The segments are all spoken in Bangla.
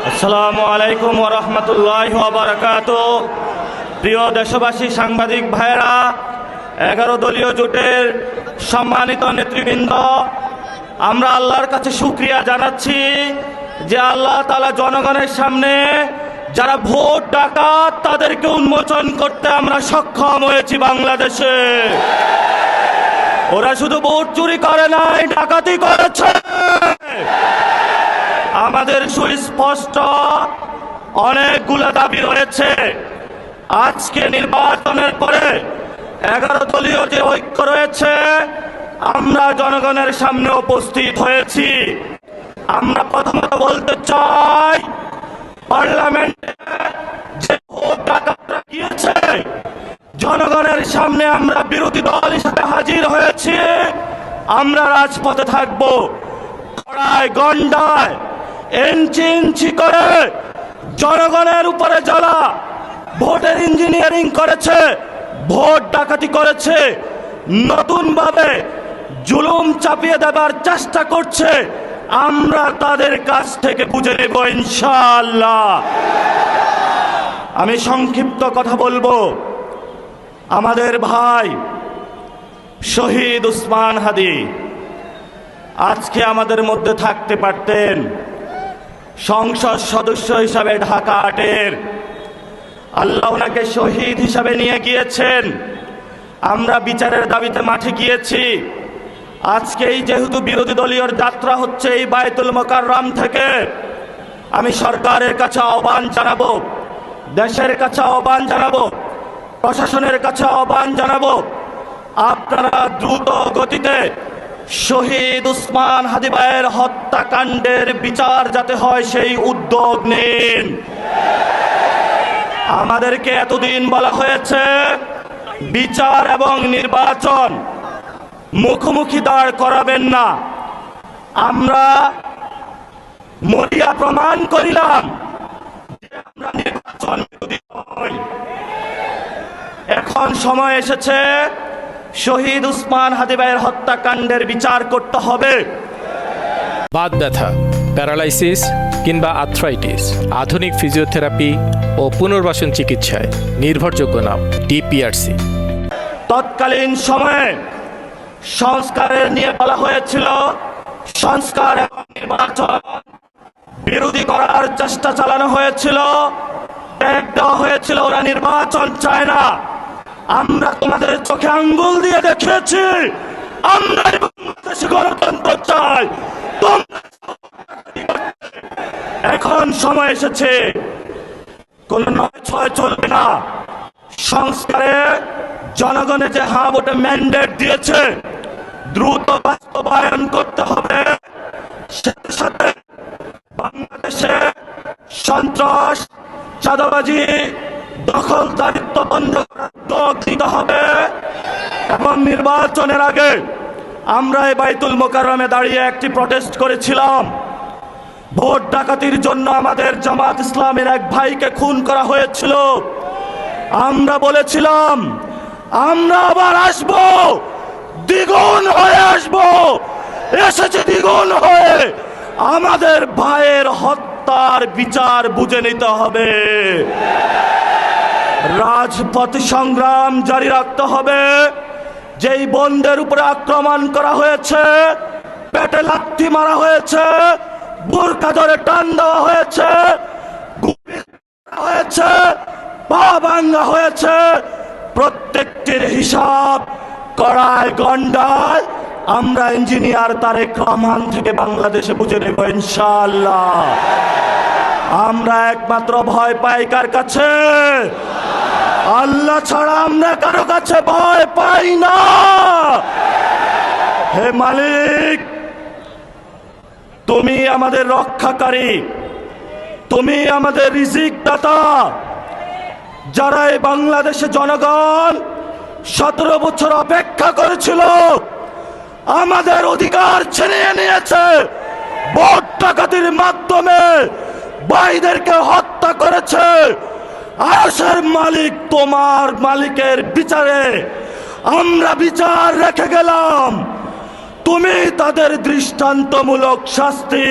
আসসালামু আলাইকুম ওয়া রাহমাতুল্লাহি ওয়া বারাকাতুহু। প্রিয় দেশবাসী, সাংবাদিক ভাইরা, 11 দলীয় জোটের সম্মানিত নেতৃবৃন্দ, আমরা আল্লাহর কাছে শুকরিয়া জানাচ্ছি যে আল্লাহ তাআলা জনগণের সামনে যারা ভোট ডাকাত তাদেরকে উন্মোচন করতে আমরা সক্ষম হয়েছি। বাংলাদেশে ওরা শুধু ভোট চুরি করে নাই, ডাকাতি করেছে। আমাদের সুস্পষ্ট অনেকগুলো দাবি রয়েছে। আজকে নির্বাচনের পরে 11 দলীয় যে ঐক্য রয়েছে, আমরা জনগণের সামনে উপস্থিত হয়েছি। আমরা প্রথমত বলতে চাই, পার্লামেন্টে যে ভোট ডাকাতরা গিয়েছে, জনগণের সামনে আমরা বিরোধী দল হিসেবে হাজির হয়েছি। আমরা রাজপথে থাকবো। কড়ায় গন্ডায় ইঞ্চি ইঞ্চি করে জনগণের উপরে যারা ভোটের ইঞ্জিনিয়ারিং করেছে, ভোট ডাকাতি করেছে, নতুন ভাবে জুলুম চাপিয়ে দেবার চেষ্টা করছে, আমরা তাদের কাছ থেকে বুঝে নেব ইনশাআল্লাহ। আমি সংক্ষিপ্ত কথা বলবো। আমাদের ভাই শহীদ উসমান হাদি আজকে আমাদের মধ্যে থাকতে পারতেন। সংসদ সদস্য হিসাবে ঢাকা 8-এর আল্লাহ ওনাকে শহীদ হিসাবে নিয়ে গিয়েছেন। আমরা বিচারের দাবিতে মাঠে গিয়েছি। আজকেই যেহেতু বিরোধী দলীয় যাত্রা হচ্ছে এই বায়তুল মোকাররম থেকে, আমি সরকারের কাছে আহ্বান জানাবো, দেশের কাছে আহ্বান জানাবো, প্রশাসনের কাছে আহ্বান জানাবো, আপনারা দ্রুত গতিতে শহীদ উসমান হাদি ভাইয়ের হত্যাকাণ্ডের বিচার যাতে হয় সেই উদ্যোগ নিন। আমাদেরকে এতদিন বলা হয়েছে বিচার এবং নির্বাচন মুখোমুখি দাঁড় করাবেন না। আমরা মরিয়া প্রমাণ করিলাম যে আমরা নির্বাচন বিরোধী নই। এখন সময় এসেছে শহীদ উসমান হাদি ভাইয়ের হত্যাকাণ্ডের বিচার করতে হবে। বাত ব্যথা, প্যারালাইসিস কিংবা আর্থ্রাইটিস, আধুনিক ফিজিওথেরাপি ও পুনর্বাসন চিকিৎসায় নির্ভরযোগ্য নাম ডিপিআরসি। তৎকালীন সময়ে সংস্কারের নিয়ে বলা হয়েছিল, সংস্কার এবং নির্বাচন বিরোধী করার চেষ্টা চালানো হয়েছিল, ট্যাগ দেওয়া হয়েছিল, ওরা নির্বাচন চায় না। আমরা তোমাদের চোখে আঙ্গুল দিয়ে দেখিয়েছি আমরা বাংলাদেশে গণতন্ত্র চাই। এখন সময় এসেছে, কোন 9-6 চলবে না। সংস্কারে জনগণে যে হ্যাঁ ভোটে ম্যান্ডেট দিয়েছে, দ্রুত বাস্তবায়ন করতে হবে। সাথে সাথে বাংলাদেশে সন্ত্রাস, চাঁদাবাজি, দখলদারিত্ব বন্ধ করার উদ্যোগ নিতে হবে। এবং নির্বাচনের আগে আমরা এই বায়তুল মোকাররমে দাঁড়িয়ে একটি প্রটেস্ট করেছিলাম। ভোট ডাকাতির জন্য আমাদের জামাত ইসলামের এক ভাইকে খুন করা হয়েছিল। আমরা বলেছিলাম আমরা আবার আসব, দ্বিগুণ হয়ে আসব। এসেছে দ্বিগুণ হয়ে। আমাদের ভাইয়ের হত্যার বিচার বুঝে নিতে হবে। রাজপথ সংগ্রাম জারি রাখতে হবে। যেই বোনদের উপরে আক্রমণ করা হয়েছে, পেটে লাথি মারা হয়েছে, বুরকা ধরে টান দেওয়া হয়েছে, হয়েছে, পা ভাঙ্গা হয়েছে, প্রত্যেকটির হিসাব কড়ায় গন্ডায় আমরা ইঞ্জিনিয়ার তারেক রহমান থেকে বাংলাদেশে বুঝে নেব ইনশাআল্লাহ। আমরা একমাত্র ভয় পাই কার কাছে? আল্লাহ ছাড়া আমরা কারো কাছে ভয় পাই না। হে মালিক, তুমি আমাদের রক্ষাকারী, তুমি আমাদের রিজিক দাতা। যারা এই বাংলাদেশে জনগণ 17 বছর অপেক্ষা করেছিল, আমাদের অধিকার ছিনিয়ে নিয়েছে, ভোট ডাকাতির মাধ্যমে ভাইদেরকে হত্যা করেছে। আরশের মালিক তোমার মালিকের বিচারে আমরা বিচার রেখে গেলাম। তুমি তাদের দৃষ্টান্তমূলক শাস্তি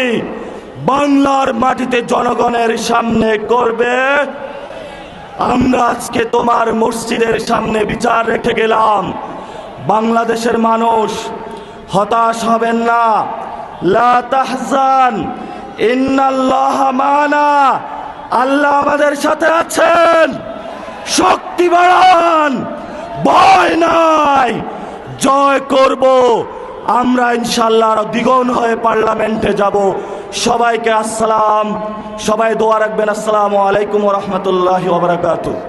বাংলার মাটিতে জনগণের সামনে করবে। আমরা আজকে তোমার মসজিদের সামনে বিচার রেখে গেলাম। বাংলাদেশের মানুষ হতাশ হবেন না। লা তাহজান ইন্নাল্লাহা মানা, আল্লাহ আমাদের সাথে আছেন। শক্তি বাড়ান, ভয় নাই, জয় করব আমরা ইনশাআল্লাহ। দ্বিগুণ হয়ে পার্লামেন্টে যাব। সবাইকে আসসালাম, সবাই দোয়া রাখবেন। আসসালামু আলাইকুম ওয়া রাহমাতুল্লাহি ওয়া বারাকাতুহু।